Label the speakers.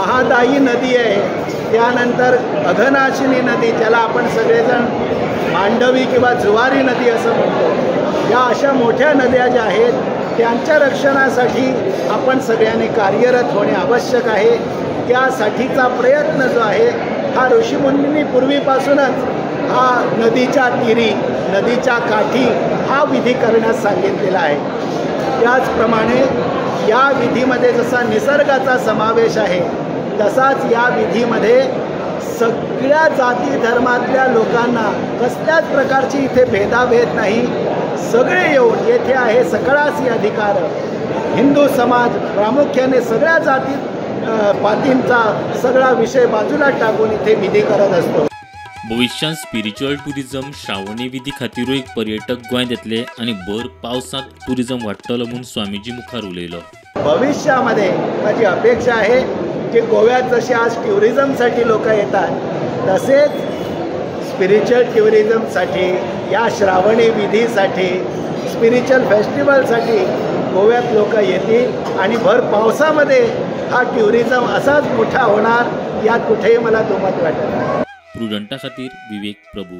Speaker 1: महादायी नदी आहे, त्यानंतर अघनाशिनी नदी ज्याला आपण सगळेजण मांडवी किंवा जुवारी नदी असं म्हणतो, या अशा मोठ्या नद्या ज्या आहेत त्यांच्या रक्षणासाठी आपण सगळ्यांनी कार्यरत होणे आवश्यक आहे। त्यासाठीचा प्रयत्न जो आहे हा ऋषीमुनींनी पूर्वीपासूनच हा नदीच्या तीरी, नदीच्या काठी हा विधी करण्यास सांगितलेला आहे। त्याचप्रमाणे या विधीमध्ये जसा निसर्गाचा समावेश आहे तसाच या विधीमध्ये सगळ्या जाती धर्मातल्या लोकांना कसल्याच प्रकारची इथे भेदाभेद नाही, सगळे येऊन येथे आहे सकळासी अधिकार। हिंदू समाज प्रामुख्याने सगळ्या जाती पातींचा सगळा विषय बाजूला टाकून इथे विधी करत असतो।
Speaker 2: भविष्यात स्पिरिच्युअल टुरिझम श्रावणी विधी खातीर एक पर्यटक गोंयांत येतले आणि भर पावसात टुरिझम वाडटलो म्हणून स्वामीजी मुखार उलयलो।
Speaker 1: भविष्यामध्ये माझी अपेक्षा आहे की गोव्यात जसे आज टुरिझमसाठी लोक येतात तसेच स्पिरिच्युअल टुरिझमसाठी, या श्रावणी विधीसाठी, स्पिरिच्युअल फेस्टिवलसाठी गोव्यात लोक येतील आणि भर पावसामध्ये हा टुरिझम असाच मोठा होणार, यात कुठेही मला दुमत वाटत नाही।
Speaker 2: प्रुडंटा खातीर विवेक प्रभू।